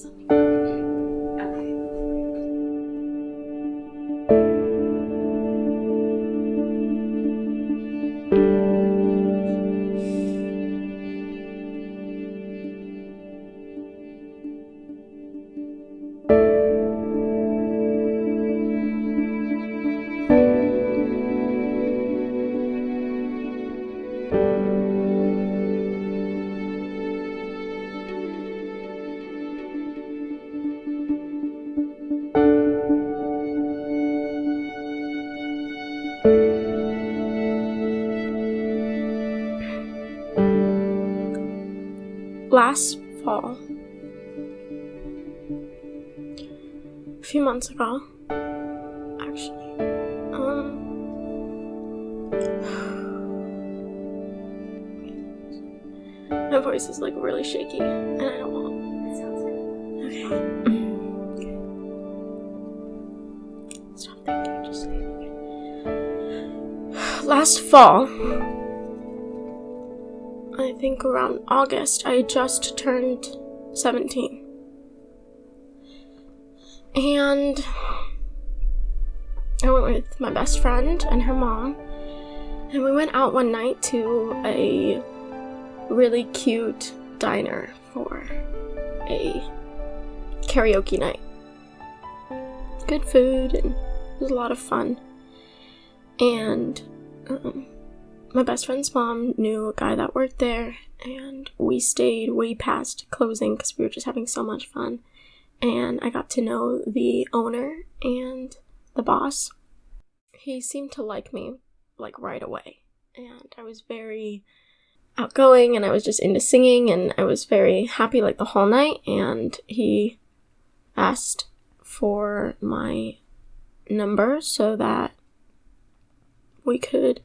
something. Okay. Last fall, a few months ago, actually, my voice is like really shaky, and I don't want. It sounds good. Okay. Stop thinking, just say it. Okay. Last fall, I think around August, I just turned 17. And I went with my best friend and her mom, and we went out one night to a really cute diner for a karaoke night. Good food, and it was a lot of fun. And my best friend's mom knew a guy that worked there, and we stayed way past closing because we were just having so much fun. And I got to know the owner and the boss. He seemed to like me, like, right away. And I was very outgoing, and I was just into singing, and I was very happy, like, the whole night. And he asked for my number so that we could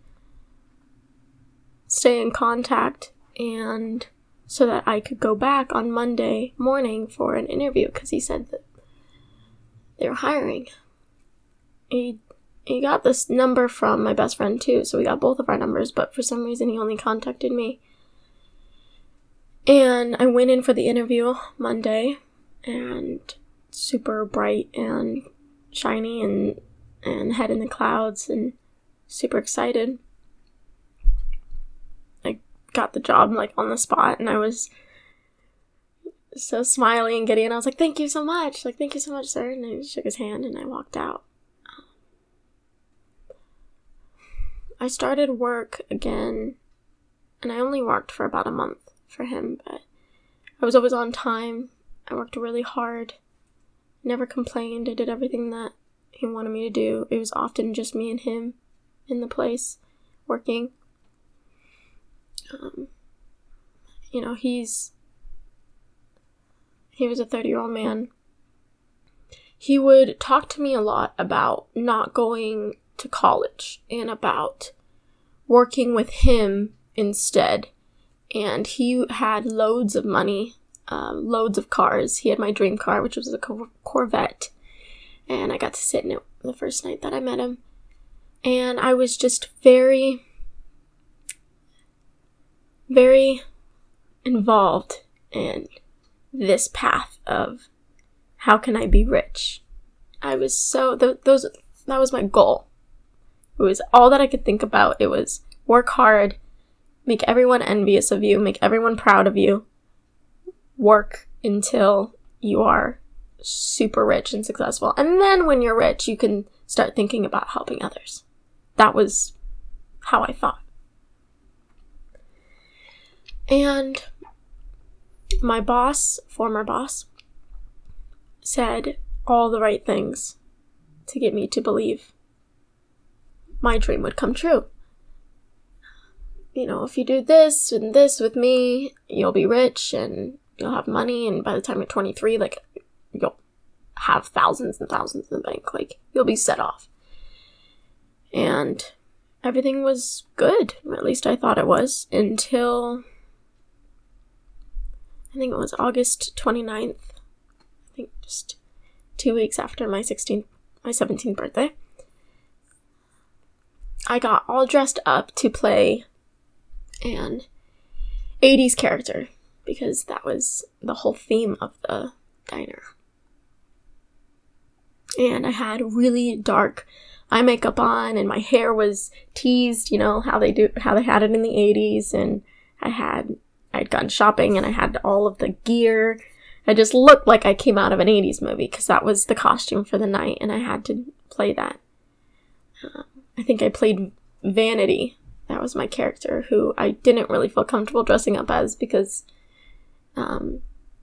stay in contact, and so that I could go back on Monday morning for an interview, because he said that they were hiring. He got this number from my best friend too, so we got both of our numbers, but for some reason he only contacted me. And I went in for the interview Monday, and super bright and shiny and head in the clouds and super excited. Got the job, like, on the spot, and I was so smiley and giddy, and I was like, thank you so much, sir, and I shook his hand, and I walked out. I started work again, and I only worked for about a month for him, but I was always on time. I worked really hard, never complained. I did everything that he wanted me to do. It was often just me and him in the place working. He was a 30-year-old man. He would talk to me a lot about not going to college and about working with him instead. And he had loads of money, loads of cars. He had my dream car, which was a Corvette. And I got to sit in it the first night that I met him. And I was just very, very involved in this path of how can I be rich. I was so, that was my goal. It was all that I could think about. It was work hard, make everyone envious of you, make everyone proud of you, work until you are super rich and successful. And then when you're rich, you can start thinking about helping others. That was how I thought. And my boss, former boss, said all the right things to get me to believe my dream would come true. You know, if you do this and this with me, you'll be rich and you'll have money, and by the time you're 23, like, you'll have thousands and thousands in the bank. Like, you'll be set off. And everything was good, or at least I thought it was, until I think it was August 29th, I think just 2 weeks after my 17th birthday. I got all dressed up to play an 80s character, because that was the whole theme of the diner. And I had really dark eye makeup on, and my hair was teased, how they had it in the 80s, and I'd gone shopping, and I had all of the gear. I just looked like I came out of an 80s movie, because that was the costume for the night, and I had to play that. I think I played Vanity. That was my character, who I didn't really feel comfortable dressing up as, because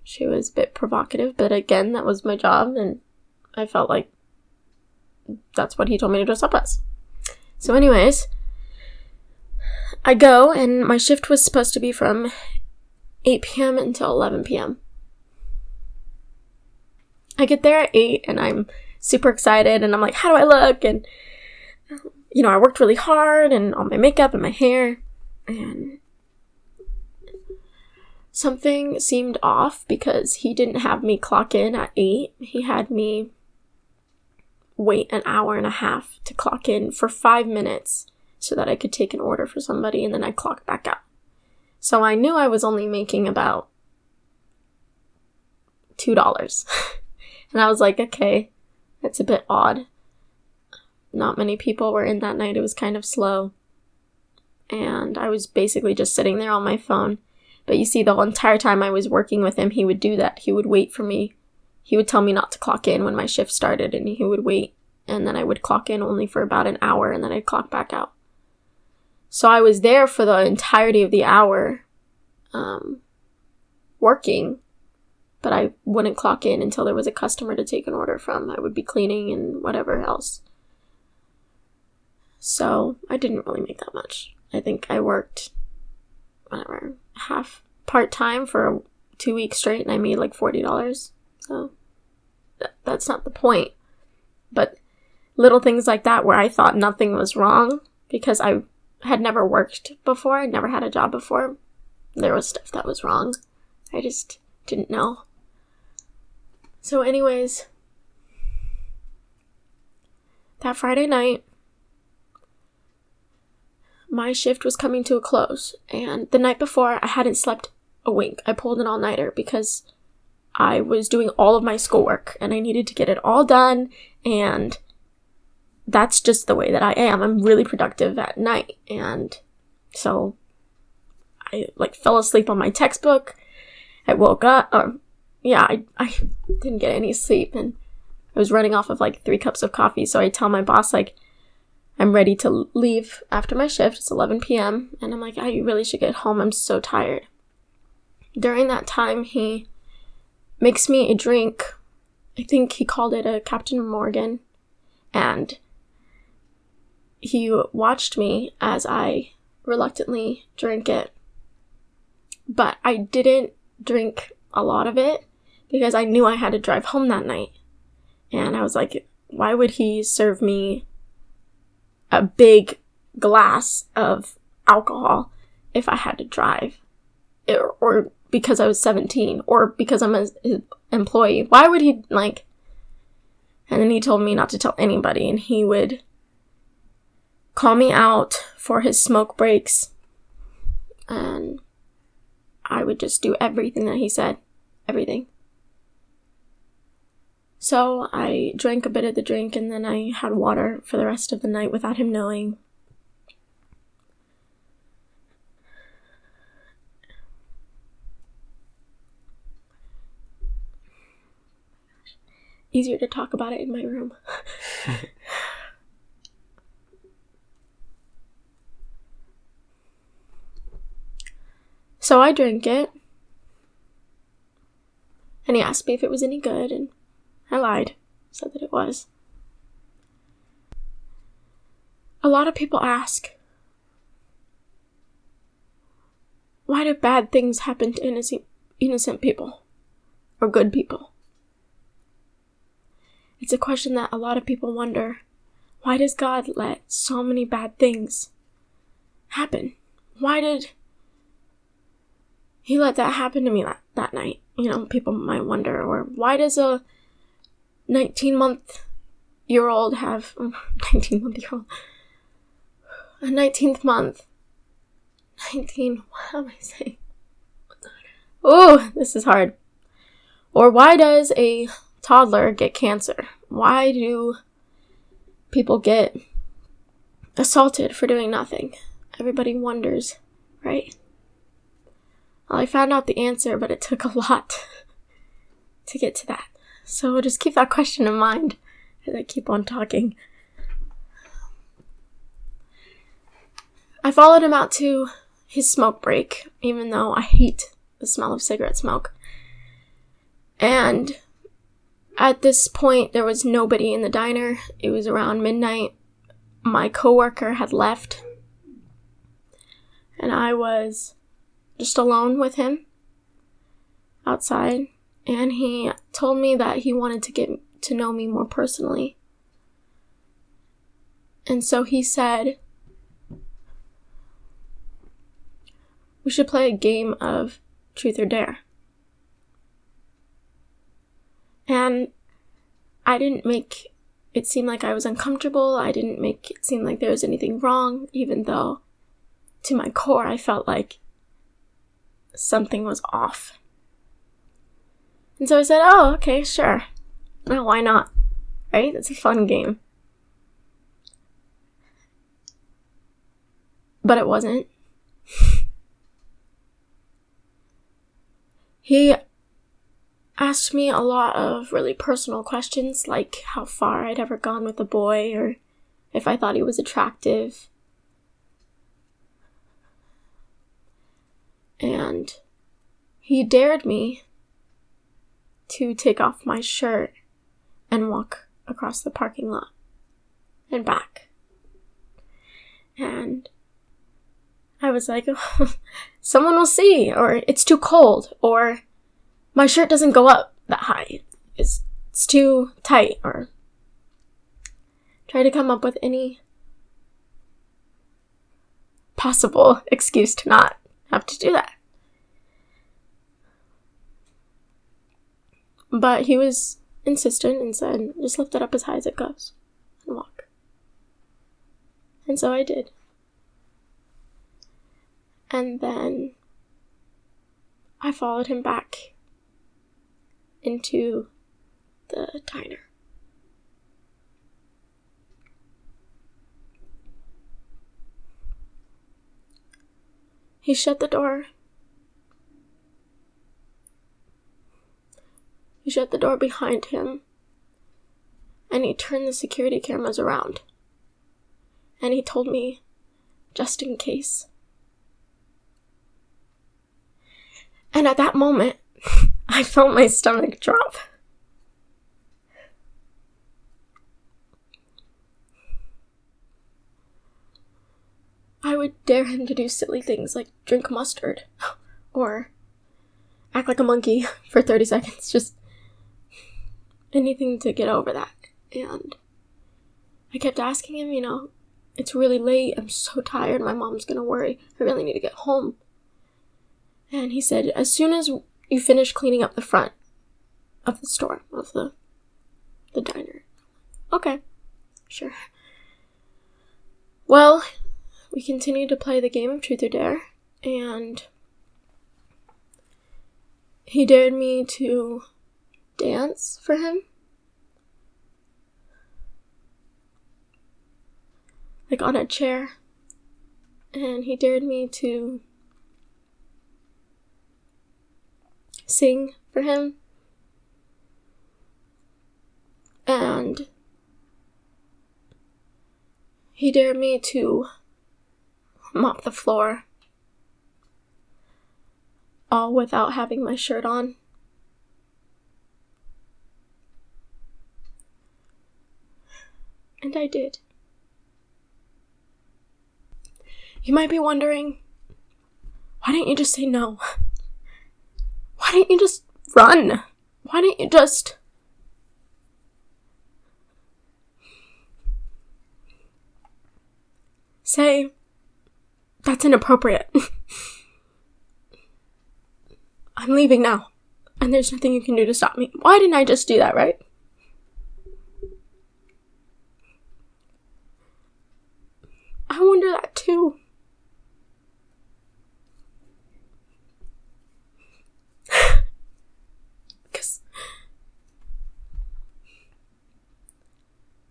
she was a bit provocative, but again, that was my job, and I felt like that's what he told me to dress up as. So anyways, I go, and my shift was supposed to be from 8 p.m. until 11 p.m. I get there at 8, and I'm super excited, and I'm like, how do I look? And, I worked really hard, and all my makeup and my hair, and something seemed off, because he didn't have me clock in at 8. He had me wait an hour and a half to clock in for 5 minutes so that I could take an order for somebody, and then I'd clock back out. So I knew I was only making about $2. And I was like, okay, that's a bit odd. Not many people were in that night. It was kind of slow. And I was basically just sitting there on my phone. But you see, the whole entire time I was working with him, he would do that. He would wait for me. He would tell me not to clock in when my shift started, and he would wait. And then I would clock in only for about an hour, and then I'd clock back out. So I was there for the entirety of the hour, working, but I wouldn't clock in until there was a customer to take an order from. I would be cleaning and whatever else. So I didn't really make that much. I think I worked, half part-time for 2 weeks straight, and I made like $40. So that's not the point. But little things like that where I thought nothing was wrong, because I had never worked before, I never had a job before. There was stuff that was wrong. I just didn't know. So anyways, that Friday night, my shift was coming to a close, and the night before, I hadn't slept a wink. I pulled an all-nighter because I was doing all of my schoolwork, and I needed to get it all done, and that's just the way that I am. I'm really productive at night, and so I fell asleep on my textbook. I woke up, I didn't get any sleep, and I was running off of 3 cups of coffee, so I tell my boss, I'm ready to leave after my shift. It's 11 p.m. And I'm like, I really should get home. I'm so tired. During that time, he makes me a drink. I think he called it a Captain Morgan. And he watched me as I reluctantly drank it. But I didn't drink a lot of it because I knew I had to drive home that night. And I was like, why would he serve me a big glass of alcohol if I had to drive, or because I was 17, or because I'm his employee? Why would he, And then he told me not to tell anybody, and he would call me out for his smoke breaks, and I would just do everything that he said. Everything. So I drank a bit of the drink, and then I had water for the rest of the night without him knowing. Easier to talk about it in my room. So I drank it, and he asked me if it was any good, and I lied, said that it was. A lot of people ask, why do bad things happen to innocent people or good people? It's a question that a lot of people wonder. Why does God let so many bad things happen? Why did he let that happen to me that night? People might wonder. Or why does a 19-month-year-old have... 19-month-year-old... A 19th month... 19... What am I saying? Oh, this is hard. Or why does a toddler get cancer? Why do people get assaulted for doing nothing? Everybody wonders, right? Well, I found out the answer, but it took a lot to get to that. So just keep that question in mind as I keep on talking. I followed him out to his smoke break, even though I hate the smell of cigarette smoke. And at this point, there was nobody in the diner. It was around midnight. My coworker had left. And I was just alone with him outside. And he told me that he wanted to get to know me more personally. And so he said, we should play a game of truth or dare. And I didn't make it seem like I was uncomfortable. I didn't make it seem like there was anything wrong, even though to my core I felt like something was off. And so I said, oh, okay, sure. No, why not? Right? It's a fun game. But it wasn't. He asked me a lot of really personal questions, like how far I'd ever gone with a boy, or if I thought he was attractive. And he dared me to take off my shirt and walk across the parking lot and back. And I was like, oh, someone will see, or it's too cold, or my shirt doesn't go up that high. It's too tight, or try to come up with any possible excuse to not have to do that. But he was insistent and said, just lift it up as high as it goes and walk. And so I did. And then I followed him back into the diner. He shut the door. He shut the door behind him, and he turned the security cameras around. And he told me, just in case. And at that moment, I felt my stomach drop. I would dare him to do silly things like drink mustard or act like a monkey for 30 seconds. Just anything to get over that. And I kept asking him, it's really late. I'm so tired. My mom's gonna worry. I really need to get home. And he said, as soon as you finish cleaning up the front of the store, of the diner. Okay, sure. Well, we continued to play the game of Truth or Dare, and he dared me to dance for him. Like on a chair. And he dared me to sing for him. And he dared me to mop the floor, all without having my shirt on. And I did. You might be wondering, why didn't you just say no? Why didn't you just run? Why didn't you just say, that's inappropriate. I'm leaving now, and there's nothing you can do to stop me. Why didn't I just do that, right? I wonder that too. Because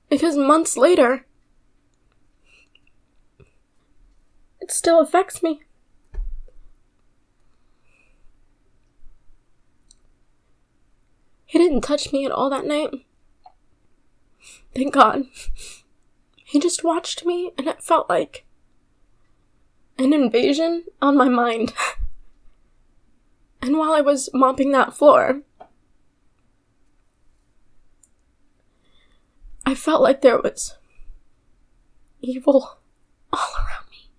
Because months later, it still affects me. He didn't touch me at all that night. Thank God. He just watched me, and it felt like an invasion on my mind. And while I was mopping that floor, I felt like there was evil all around me.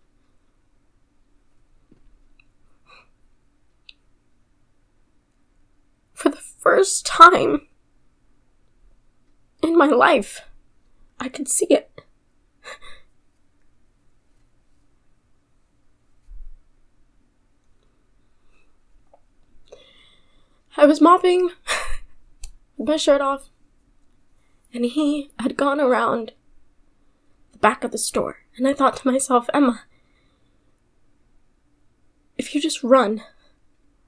For the first time in my life, I could see it. I was mopping with my shirt off, and he had gone around the back of the store. And I thought to myself, Emma, if you just run,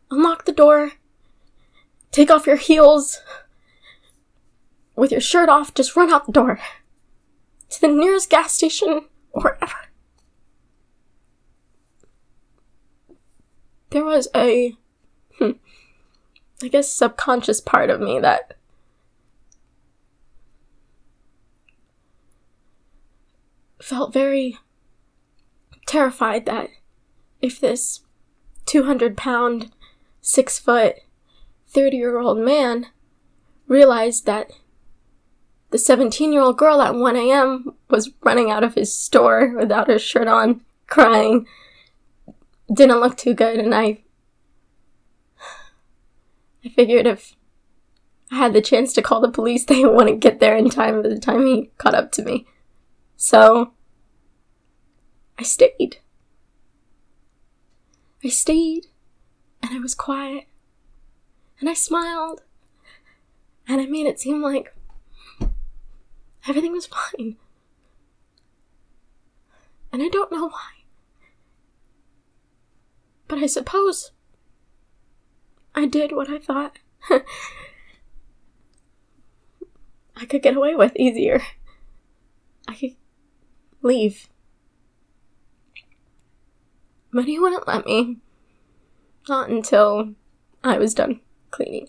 unlock the door, take off your heels, with your shirt off, just run out the door to the nearest gas station or wherever. There was a, I guess, subconscious part of me that felt very terrified that if this 200-pound, 6-foot, 30-year-old man realized that the 17-year-old girl at 1 a.m. was running out of his store without her shirt on, crying, didn't look too good, and I figured if I had the chance to call the police, they wouldn't get there in time by the time he caught up to me. So, I stayed. And I was quiet, and I smiled, and I made it seem like everything was fine. And I don't know why. But I suppose I did what I thought I could get away with easier. I could leave. But he wouldn't let me. Not until I was done cleaning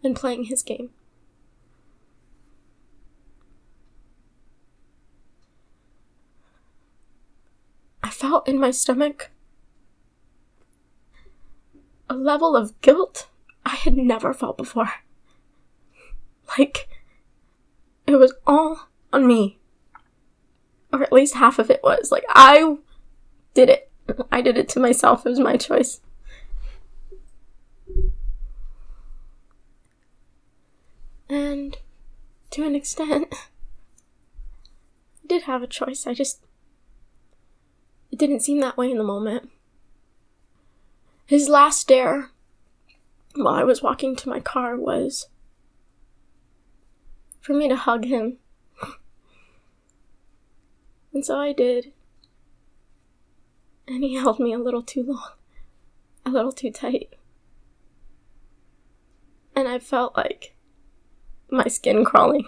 and playing his game. I felt in my stomach a level of guilt I had never felt before. Like, it was all on me. Or at least half of it was. Like, I did it. I did it to myself. It was my choice. And to an extent, I did have a choice. It didn't seem that way in the moment. His last dare, while I was walking to my car, was for me to hug him. And so I did. And he held me a little too long, a little too tight. And I felt like my skin crawling.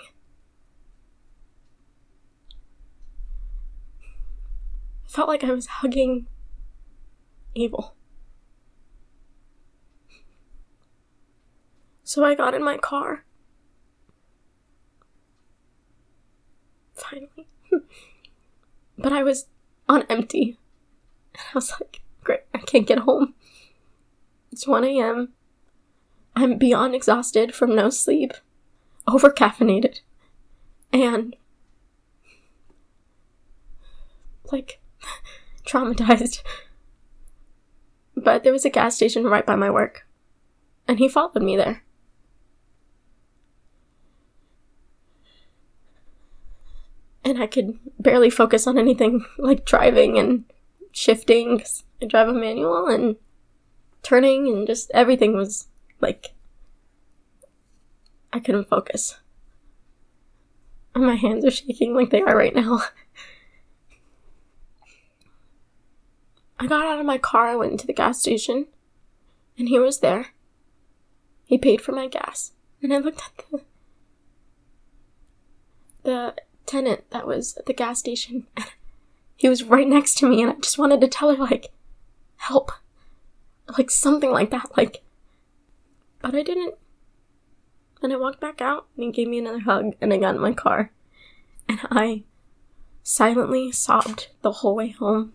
I felt like I was hugging evil. So I got in my car. Finally. But I was on empty. And I was like, great, I can't get home. It's 1 a.m. I'm beyond exhausted from no sleep, over-caffeinated, and, like, traumatized. But there was a gas station right by my work, and he followed me there. And I could barely focus on anything like driving and shifting, 'cause I drive a manual, and turning, and just everything was like, I couldn't focus. And my hands are shaking like they are right now. I got out of my car, I went into the gas station, and he was there. He paid for my gas. And I looked at the tenant that was at the gas station. He was right next to me, and I just wanted to tell her, like, help. Like, something like that, like, but I didn't. And I walked back out, and he gave me another hug, and I got in my car. And I silently sobbed the whole way home.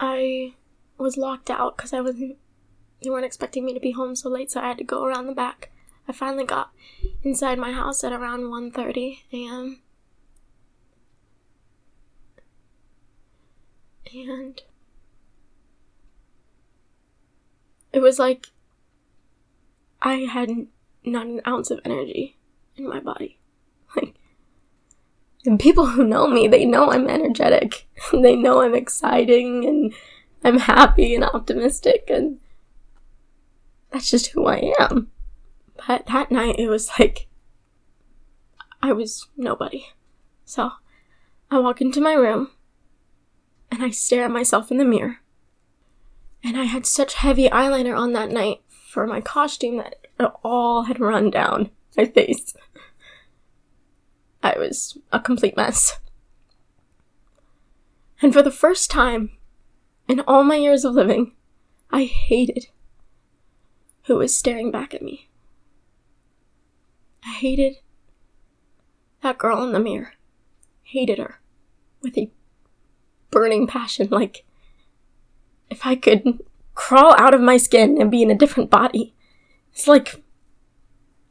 I was locked out because they weren't expecting me to be home so late, so I had to go around the back. I finally got inside my house at around 1:30 a.m. And it was like I had not an ounce of energy in my body. Like, and people who know me, they know I'm energetic. They know I'm exciting and I'm happy and optimistic, and that's just who I am. But that night, it was like I was nobody. So I walk into my room and I stare at myself in the mirror. And I had such heavy eyeliner on that night for my costume that it all had run down my face. I was a complete mess. And for the first time in all my years of living, I hated who was staring back at me. I hated that girl in the mirror. Hated her with a burning passion. Like, if I could crawl out of my skin and be in a different body, it's like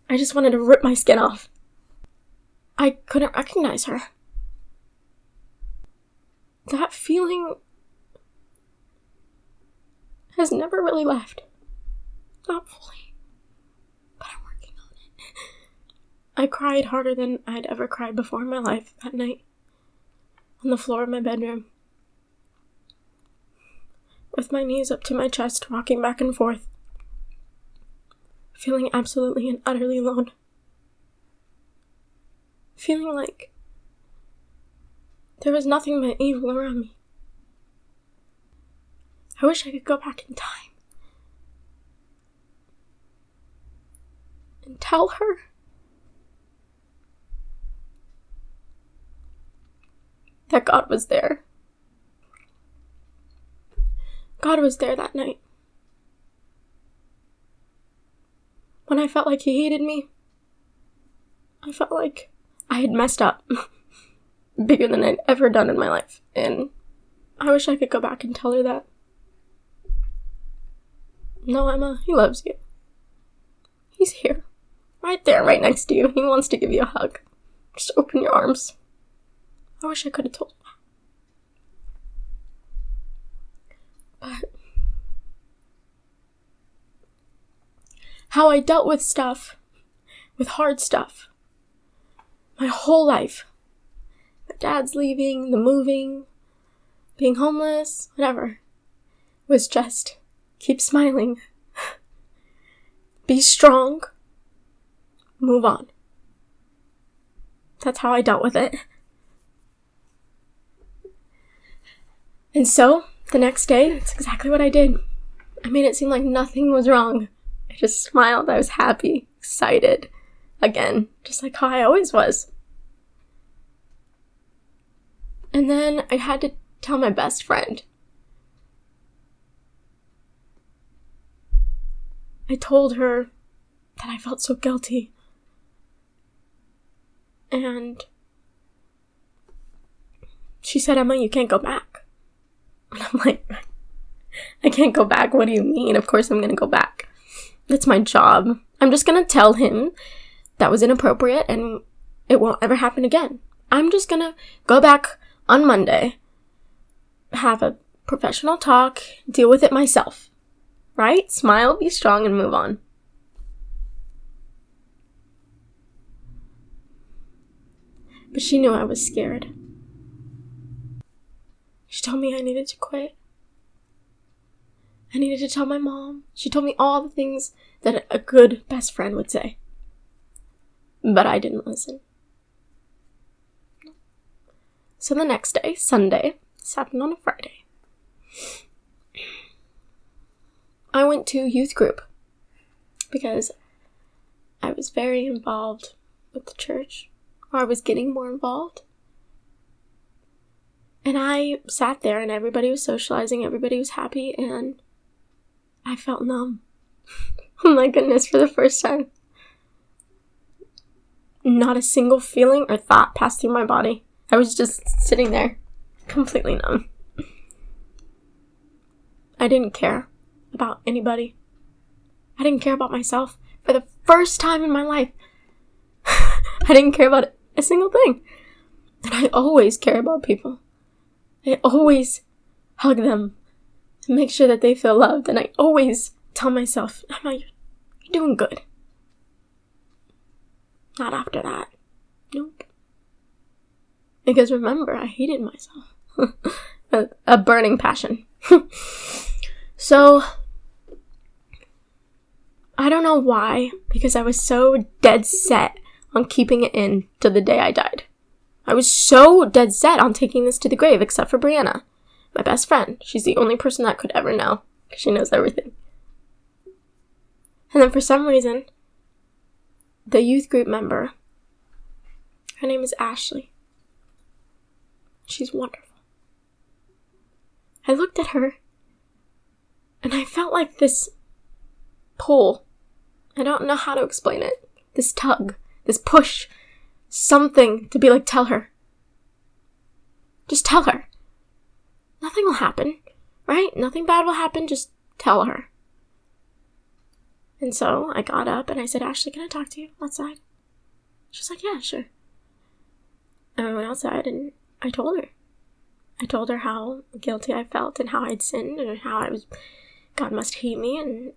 I just wanted to rip my skin off. I couldn't recognize her. That feeling has never really left. Not fully. But I'm working on it. I cried harder than I'd ever cried before in my life that night. On the floor of my bedroom. With my knees up to my chest, rocking back and forth. Feeling absolutely and utterly alone. Feeling like there was nothing but evil around me. I wish I could go back in time and tell her that God was there. God was there that night. When I felt like he hated me, I felt like I had messed up bigger than I'd ever done in my life. And I wish I could go back and tell her that. No, Emma, he loves you. He's here. Right there, right next to you. He wants to give you a hug. Just open your arms. I wish I could have told her that. But how I dealt with stuff, with hard stuff, my whole life. My dad's leaving, the moving, being homeless, whatever, was just keep smiling, be strong, move on. That's how I dealt with it. And so, the next day, that's exactly what I did. I made it seem like nothing was wrong. I just smiled, I was happy, excited, again, just like how I always was. And then I had to tell my best friend. I told her that I felt so guilty. And she said, Emma, you can't go back. And I'm like, I can't go back? What do you mean? Of course I'm going to go back. That's my job. I'm just going to tell him that was inappropriate and it won't ever happen again. I'm just going to go back on Monday, have a professional talk, deal with it myself. Right? Smile, be strong, and move on. But she knew I was scared. She told me I needed to quit. I needed to tell my mom. She told me all the things that a good best friend would say. But I didn't listen. So the next day, Sunday, this happened on a Friday, I went to youth group because I was very involved with the church, or I was getting more involved. And I sat there and everybody was socializing, everybody was happy, and I felt numb. Oh my goodness, for the first time. Not a single feeling or thought passed through my body. I was just sitting there, completely numb. I didn't care about anybody. I didn't care about myself for the first time in my life. I didn't care about a single thing. And I always care about people. I always hug them and make sure that they feel loved. And I always tell myself, Emma, you're doing good. Not after that. Nope. Because remember, I hated myself. a burning passion. So, I don't know why, because I was so dead set on keeping it in till the day I died. I was so dead set on taking this to the grave, except for Brianna, my best friend. She's the only person that could ever know, because she knows everything. And then for some reason, the youth group member, her name is Ashley. She's wonderful. I looked at her, and I felt like this pull. I don't know how to explain it. This tug, this push, something to be like, tell her. Just tell her. Nothing will happen, right? Nothing bad will happen, just tell her. And so I got up and I said, Ashley, can I talk to you outside? She's like, yeah, sure. And I went outside and I told her. I told her how guilty I felt and how I'd sinned and how God must hate me and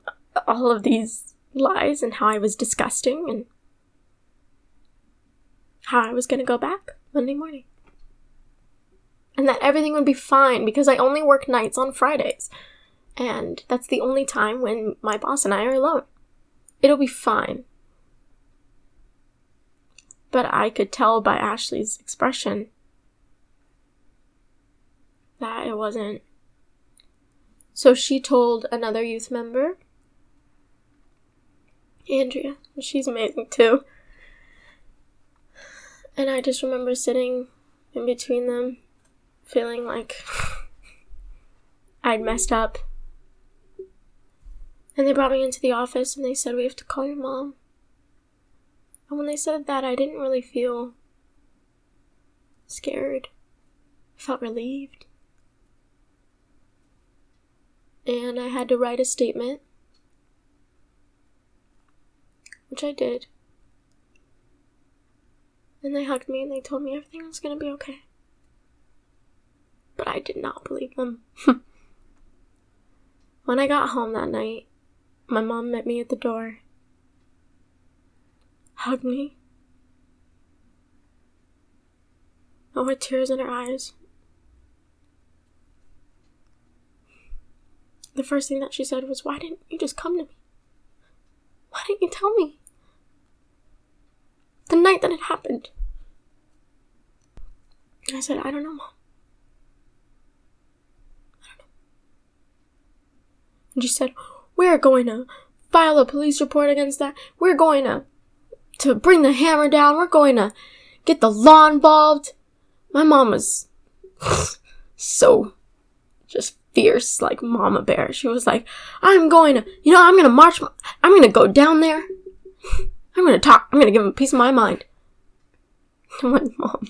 all of these lies and how I was disgusting and how I was going to go back Monday morning. And that everything would be fine because I only work nights on Fridays. And that's the only time when my boss and I are alone. It'll be fine. But I could tell by Ashley's expression that it wasn't. So she told another youth member, Andrea, and she's amazing too. And I just remember sitting in between them, feeling like I'd messed up. And they brought me into the office and they said, we have to call your mom. And when they said that, I didn't really feel scared. I felt relieved. And I had to write a statement, which I did. And they hugged me and they told me everything was going to be okay. But I did not believe them. When I got home that night, my mom met me at the door, hugged me, and with tears in her eyes. The first thing that she said was, why didn't you just come to me? Why didn't you tell me? The night that it happened. I said, I don't know, Mom. I don't know. And she said, we're going to file a police report against that. We're going to bring the hammer down. We're going to get the law involved. My mom was so just fierce, like mama bear. She was like, I'm going to march. I'm going to go down there. I'm going to talk. I'm going to give him a piece of my mind. I went, Mom,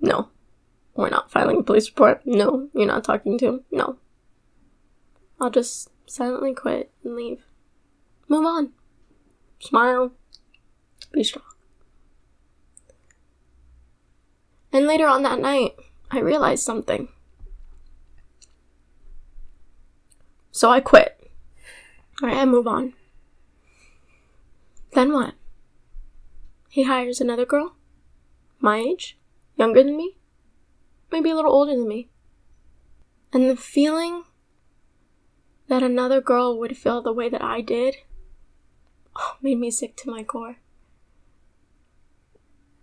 no, we're not filing a police report. No, you're not talking to him. No. I'll just silently quit and leave. Move on. Smile. Be strong. And later on that night, I realized something. So I quit. Alright, I move on. Then what? He hires another girl, my age, younger than me, maybe a little older than me. And the feeling that another girl would feel the way that I did, made me sick to my core.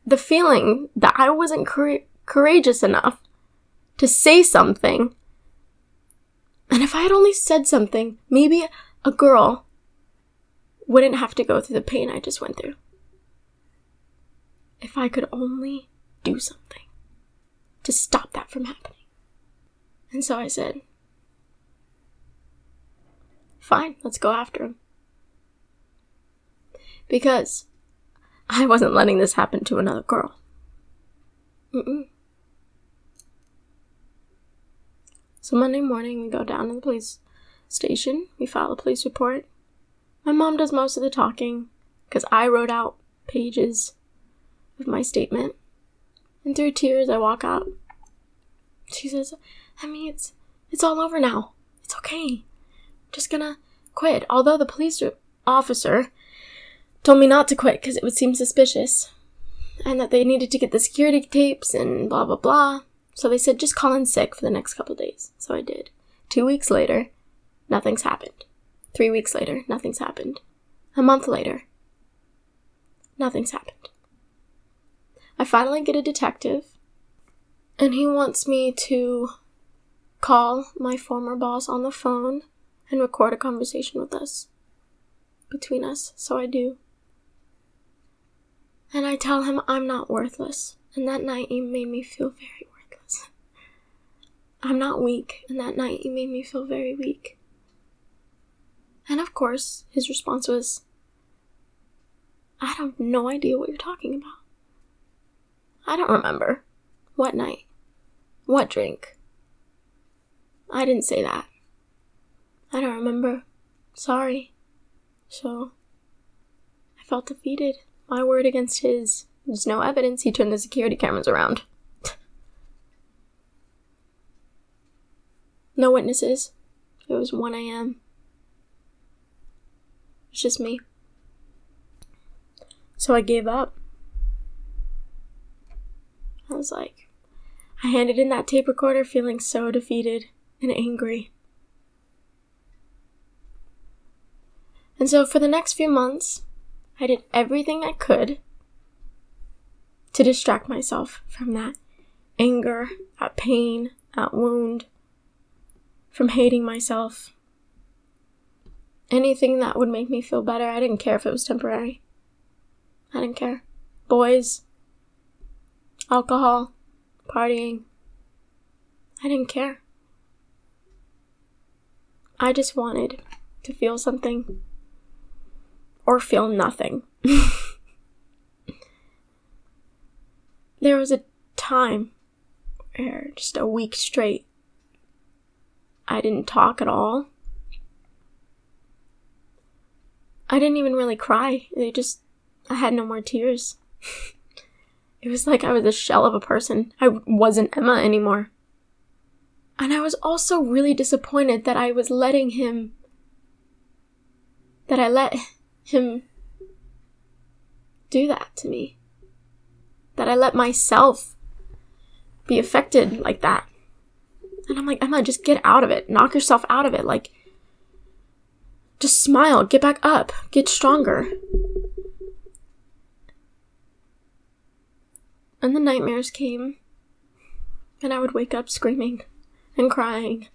The feeling that I wasn't courageous enough to say something, and if I had only said something, maybe a girl wouldn't have to go through the pain I just went through. if I could only do something to stop that from happening. And so I said, fine, let's go after him. Because I wasn't letting this happen to another girl. So Monday morning, we go down to the police station. We file a police report. My mom does most of the talking because I wrote out pages of my statement. And through tears, I walk out. She says, Emmy, it's all over now. It's okay. I'm just gonna quit. Although the police officer told me not to quit because it would seem suspicious. And that they needed to get the security tapes and blah, blah, blah. So they said, just call in sick for the next couple of days. So I did. 2 weeks later, nothing's happened. 3 weeks later, nothing's happened. A month later, nothing's happened. I finally get a detective, and he wants me to call my former boss on the phone and record a conversation with us, between us. So I do. And I tell him I'm not worthless. And that night he made me feel very worthless. I'm not weak. And that night he made me feel very weak. And of course, his response was, I have no idea what you're talking about. I don't remember. What night? What drink? I didn't say that. I don't remember. Sorry. So, I felt defeated. My word against his. There's no evidence. He turned the security cameras around. No witnesses. It was 1 a.m. It's just me. So I gave up. I was like, I handed in that tape recorder feeling so defeated and angry. And so for the next few months, I did everything I could to distract myself from that anger, that pain, that wound, from hating myself. Anything that would make me feel better. I didn't care if it was temporary. I didn't care. Boys, alcohol, partying. I didn't care. I just wanted to feel something or feel nothing. There was a time where just a week straight I didn't talk at all. I didn't even really cry. I had no more tears. It was like I was a shell of a person. I wasn't Emma anymore. And I was also really disappointed that I let him do that to me. That I let myself be affected like that. And I'm like, Emma, just get out of it. Knock yourself out of it. Like, just smile. Get back up. Get stronger. And the nightmares came. And I would wake up screaming and crying.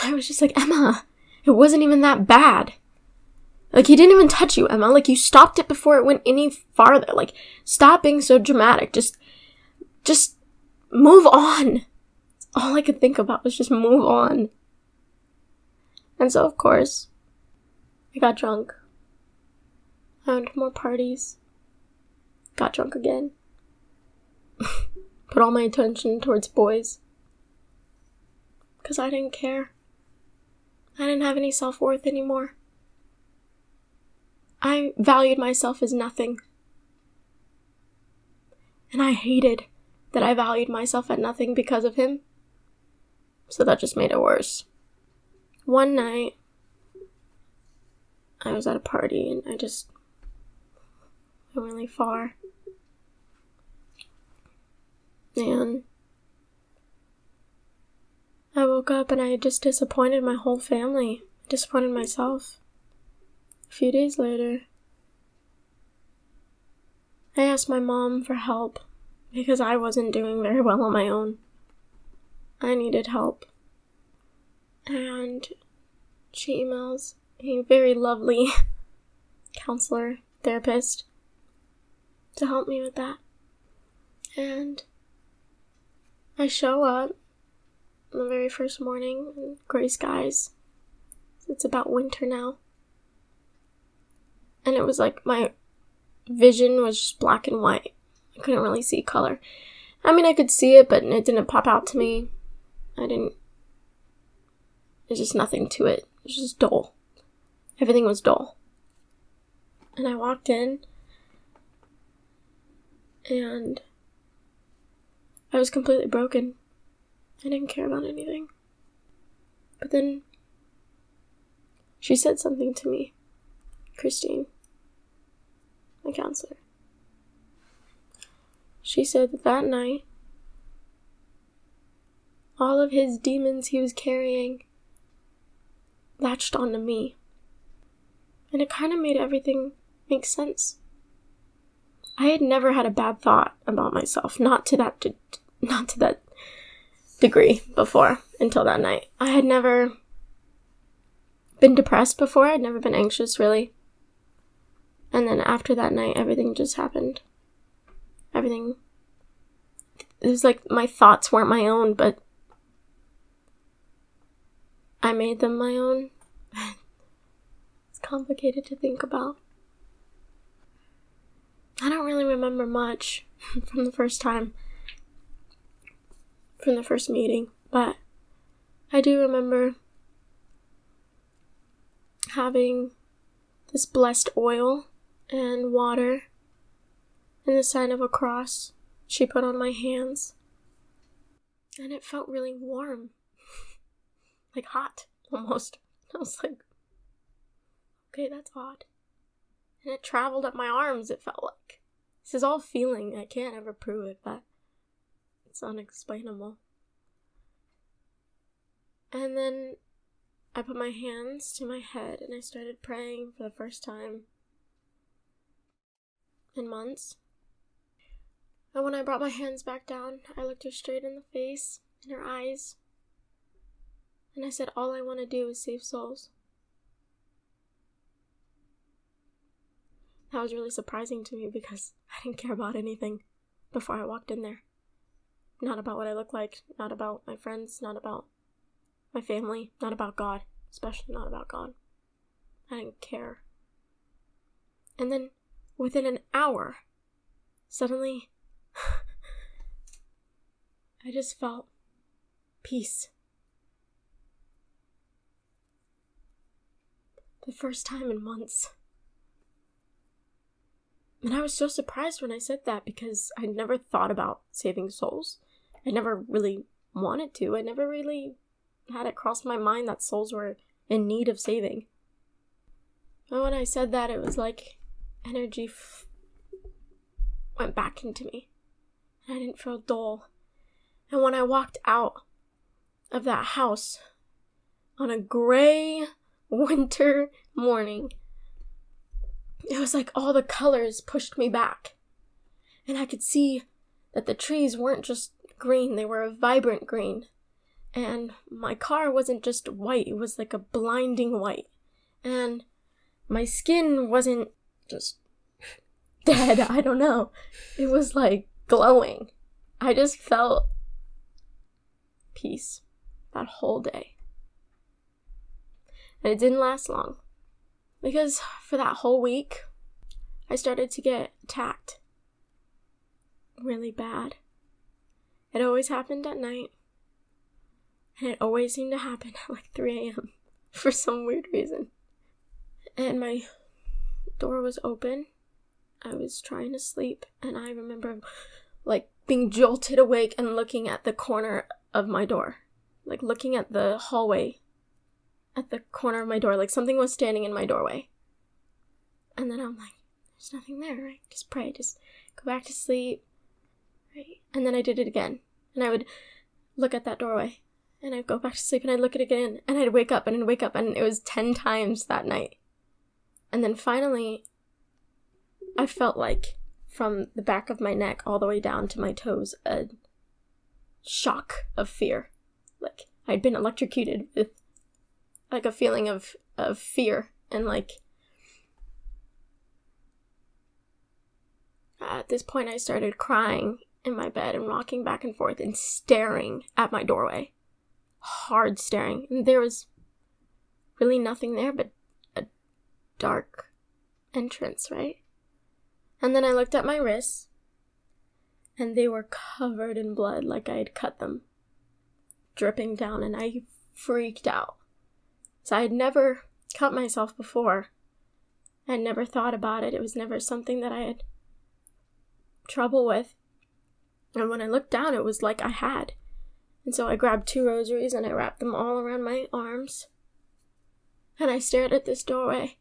And I was just like, Emma, it wasn't even that bad. Like, he didn't even touch you, Emma. Like, you stopped it before it went any farther. Like, stop being so dramatic. Just move on. All I could think about was just move on. And so, of course, I got drunk. I went to more parties. Got drunk again. Put all my attention towards boys. Because I didn't care. I didn't have any self-worth anymore. I valued myself as nothing. And I hated that I valued myself at nothing because of him. So that just made it worse. One night, I was at a party and I just went really far. And I woke up and I just disappointed my whole family. Disappointed myself. A few days later, I asked my mom for help because I wasn't doing very well on my own. I needed help. And she emails a very lovely counselor, therapist, to help me with that. And I show up the very first morning in gray skies. It's about winter now. And it was like my vision was just black and white. I couldn't really see color. I mean, I could see it, but it didn't pop out to me. There's just nothing to it. It was just dull. Everything was dull. And I walked in, and I was completely broken. I didn't care about anything. But then she said something to me, Christine, my counselor. She said that night, all of his demons he was carrying latched onto me. And it kind of made everything make sense. I had never had a bad thought about myself, not to that degree before, until that night. I had never been depressed before. I'd never been anxious, really. And then after that night, everything just happened. It was like my thoughts weren't my own, but I made them my own. It's complicated to think about. I don't really remember much from the first meeting, but I do remember having this blessed oil and water and the sign of a cross she put on my hands. And it felt really warm. Like hot, almost. I was like, okay, that's odd. And it traveled up my arms, it felt like. This is all feeling. I can't ever prove it, but it's unexplainable. And then I put my hands to my head and I started praying for the first time in months. And when I brought my hands back down, I looked her straight in the face, in her eyes, and I said, all I want to do is save souls. That was really surprising to me because I didn't care about anything before I walked in there. Not about what I look like, not about my friends, not about my family, not about God, especially not about God. I didn't care. And then within an hour, suddenly, I just felt peace. The first time in months. And I was so surprised when I said that because I never thought about saving souls. I never really wanted to. I never really had it cross my mind that souls were in need of saving. But when I said that, it was like energy went back into me. And I didn't feel dull. And when I walked out of that house on a gray winter morning, it was like all the colors pushed me back. And I could see that the trees weren't just green, they were a vibrant green. And my car wasn't just white, it was like a blinding white. And my skin wasn't just dead, I don't know. It was like glowing. I just felt peace that whole day. And it didn't last long. Because for that whole week, I started to get attacked. Really bad. It always happened at night. And it always seemed to happen at like 3 a.m. for some weird reason. And my door was open. I was trying to sleep. And I remember like being jolted awake and looking at the corner of my door. Like looking at the hallway. At the corner of my door. Like something was standing in my doorway. And then I'm like, there's nothing there, right? Just pray. Just go back to sleep. Right? And then I did it again. And I would look at that doorway. And I'd go back to sleep and I'd look at it again. And I'd wake up and I'd wake up. And it was 10 times that night. And then finally, I felt like from the back of my neck all the way down to my toes, a shock of fear. Like I'd been electrocuted with like a feeling of fear. And like At this point, I started crying in my bed and rocking back and forth and staring at my doorway. Hard staring. And there was really nothing there but a dark entrance, right? And then I looked at my wrists, and they were covered in blood like I had cut them, dripping down, and I freaked out. So I had never cut myself before. I had never thought about it. It was never something that I had trouble with. And when I looked down, it was like I had. And so I grabbed 2 rosaries and I wrapped them all around my arms. And I stared at this doorway.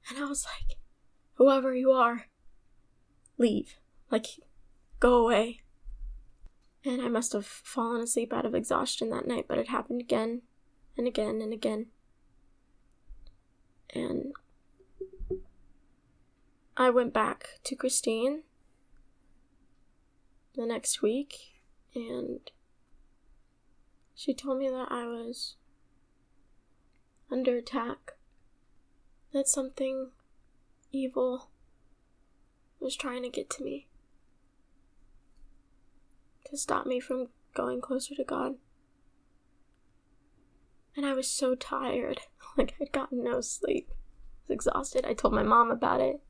And I was like, whoever you are, leave. Like, go away. And I must have fallen asleep out of exhaustion that night, but it happened again and again and again. And I went back to Christine the next week, and she told me that I was under attack, that something evil was trying to get to me, to stop me from going closer to God. And I was so tired, like I'd gotten no sleep. I was exhausted. I told my mom about it,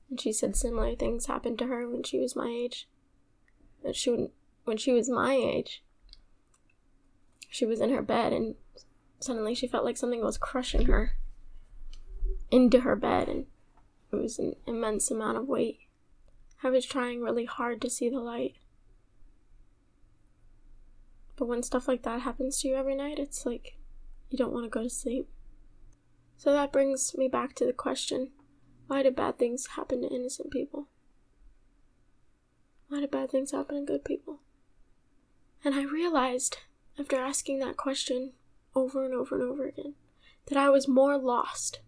and she said similar things happened to her when she was my age. When she was my age, she was in her bed and suddenly she felt like something was crushing her into her bed, and it was an immense amount of weight. I was trying really hard to see the light. But when stuff like that happens to you every night, it's like you don't want to go to sleep. So that brings me back to the question, why do bad things happen to innocent people? Why do bad things happen to good people? And I realized, after asking that question over and over and over again, that I was more lost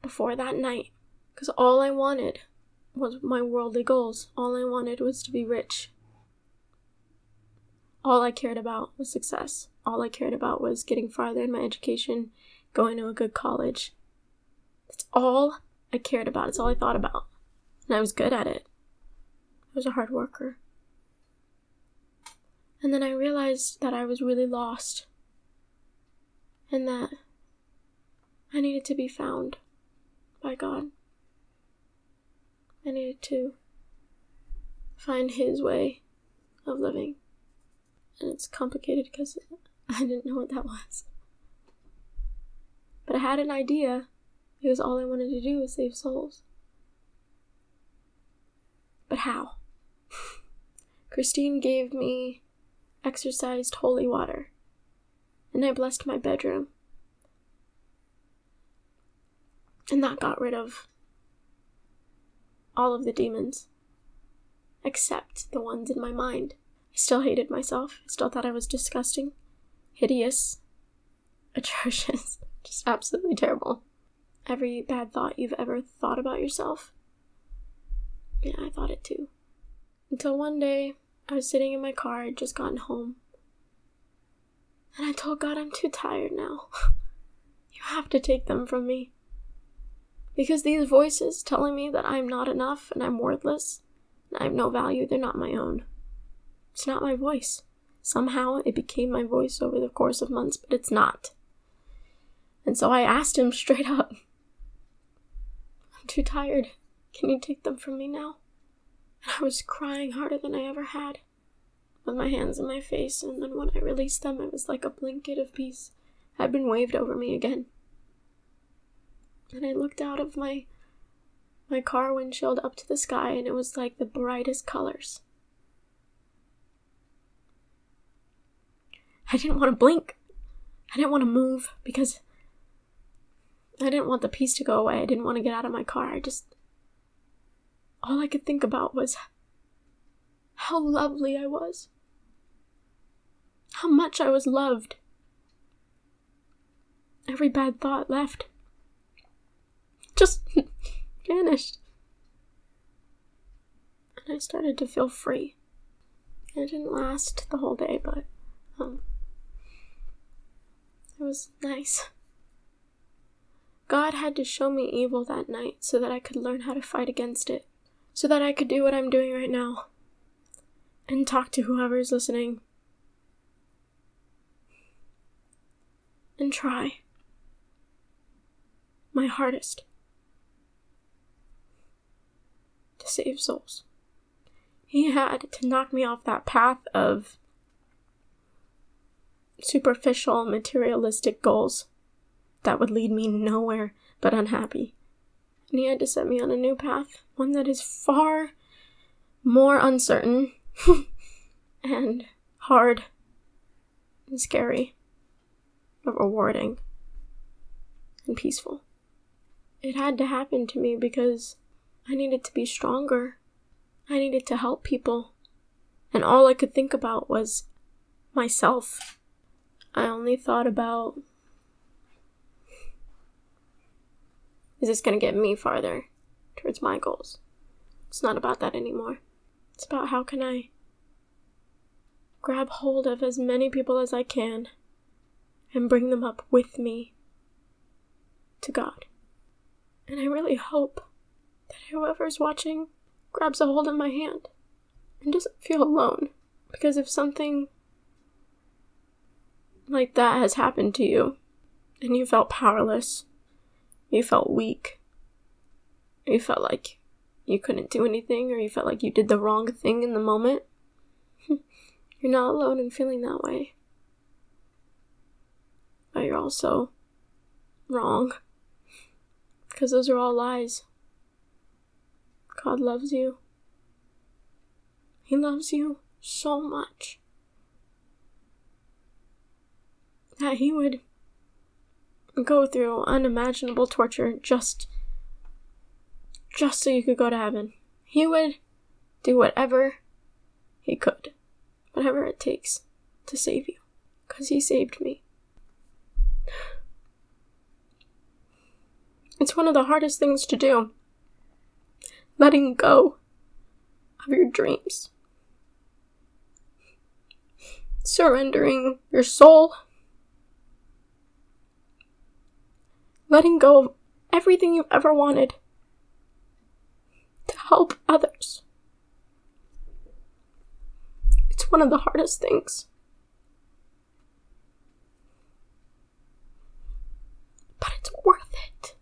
before that night. Because all I wanted was my worldly goals. All I wanted was to be rich. All I cared about was success. All I cared about was getting farther in my education, going to a good college. That's all I cared about. It's all I thought about. And I was good at it. I was a hard worker. And then I realized that I was really lost. And that I needed to be found by God. I needed to find His way of living. And it's complicated because I didn't know what that was. But I had an idea, because all I wanted to do was save souls. But how? Christine gave me exorcised holy water, and I blessed my bedroom. And that got rid of all of the demons, except the ones in my mind. I still hated myself. I still thought I was disgusting, hideous, atrocious, just absolutely terrible. Every bad thought you've ever thought about yourself, yeah, I thought it too. Until one day, I was sitting in my car, I'd just gotten home, and I told God, I'm too tired now. You have to take them from me. Because these voices telling me that I'm not enough and I'm worthless and I have no value, they're not my own. It's not my voice. Somehow it became my voice over the course of months, but it's not. And so I asked Him straight up, I'm too tired. Can you take them from me now? And I was crying harder than I ever had, with my hands in my face, and then when I released them, it was like a blanket of peace had been waved over me again. And I looked out of my car windshield up to the sky, and it was like the brightest colors. I didn't want to blink. I didn't want to move because I didn't want the peace to go away. I didn't want to get out of my car. All I could think about was how lovely I was. How much I was loved. Every bad thought left. Just vanished. And I started to feel free. It didn't last the whole day, but it was nice. God had to show me evil that night so that I could learn how to fight against it, so that I could do what I'm doing right now and talk to whoever's listening and try my hardest to save souls. He had to knock me off that path of superficial, materialistic goals that would lead me nowhere but unhappy. And he had to set me on a new path, one that is far more uncertain and hard and scary, but rewarding and peaceful. It had to happen to me because I needed to be stronger. I needed to help people. And all I could think about was myself. I only thought about, is this going to get me farther towards my goals? It's not about that anymore. It's about how can I grab hold of as many people as I can and bring them up with me to God. And I really hope that whoever's watching grabs a hold of my hand and doesn't feel alone. Because if something like that has happened to you, and you felt powerless, you felt weak, you felt like you couldn't do anything, or you felt like you did the wrong thing in the moment, you're not alone in feeling that way. But you're also wrong. Because those are all lies. God loves you. He loves you so much that he would go through unimaginable torture just so you could go to heaven. He would do whatever he could, whatever it takes to save you, because he saved me. It's one of the hardest things to do, letting go of your dreams, surrendering your soul, letting go of everything you've ever wanted to help others. It's one of the hardest things. But it's worth it.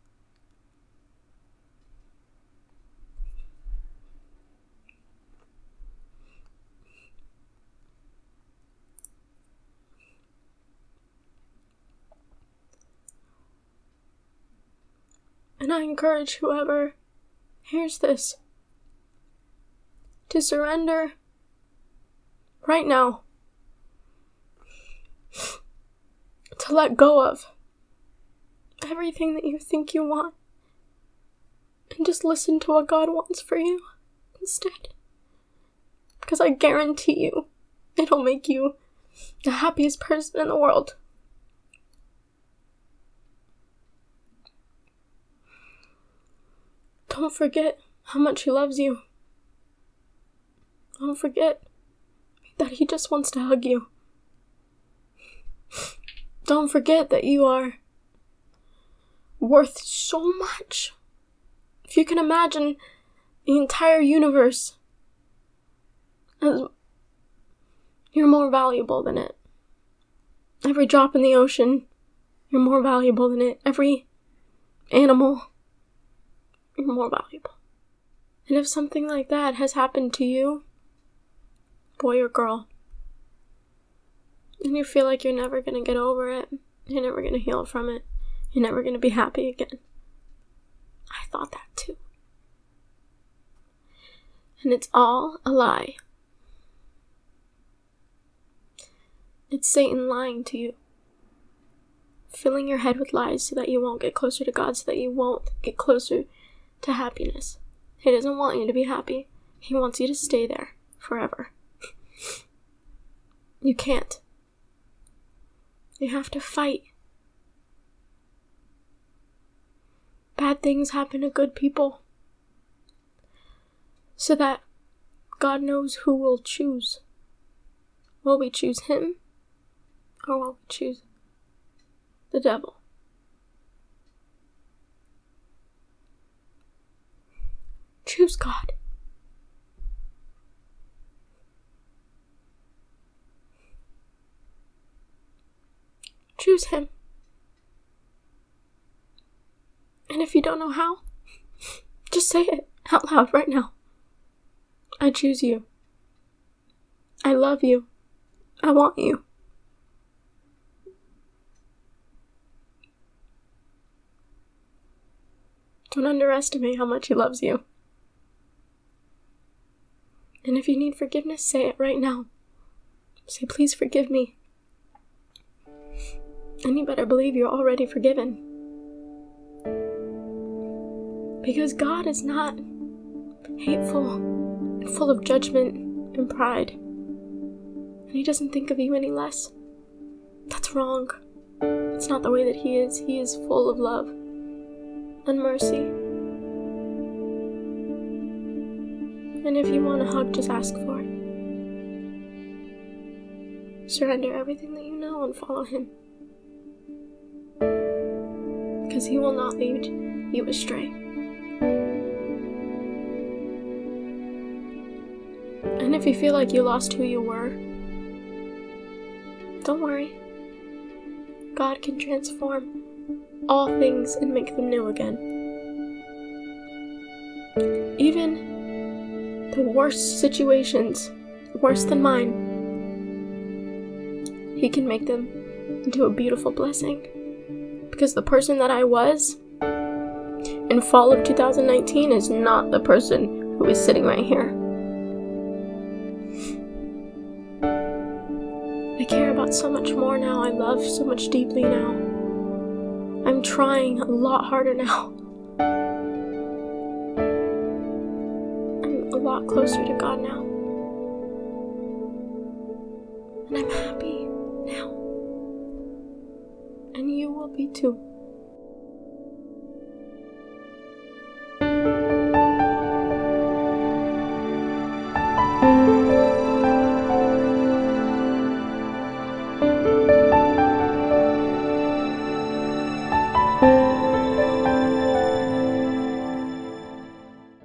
And I encourage whoever hears this to surrender right now, to let go of everything that you think you want and just listen to what God wants for you instead. Because I guarantee you, it'll make you the happiest person in the world. Don't forget how much he loves you. Don't forget that he just wants to hug you. Don't forget that you are worth so much. If you can imagine the entire universe, as you're more valuable than it. Every drop in the ocean, you're more valuable than it. Every animal, you're more valuable. And if something like that has happened to you, boy or girl, and you feel like you're never going to get over it, you're never going to heal from it, you're never going to be happy again, I thought that too. And it's all a lie. It's Satan lying to you, filling your head with lies so that you won't get closer to God, so that you won't get closer to happiness. He doesn't want you to be happy. He wants you to stay there forever. You can't. You have to fight. Bad things happen to good people so that God knows who will choose. Will we choose him, or will we choose the devil? Choose God. choose him. And if you don't know how, just say it out loud right now. I choose you. I love you. I want you. Don't underestimate how much he loves you. And if you need forgiveness, say it right now. Say, please forgive me. And you better believe you're already forgiven. Because God is not hateful and full of judgment and pride. And he doesn't think of you any less. That's wrong. It's not the way that he is. He is full of love and mercy. And if you want a hug, just ask for it. Surrender everything that you know and follow him. Because he will not lead you astray. And if you feel like you lost who you were, don't worry. God can transform all things and make them new again. Even the worst situations, worse than mine, he can make them into a beautiful blessing. Because the person that I was in fall of 2019 is not the person who is sitting right here. I care about so much more now. I love so much deeply now. I'm trying a lot harder now. I'm a lot closer to God now. And I'm happy now. And you will be too.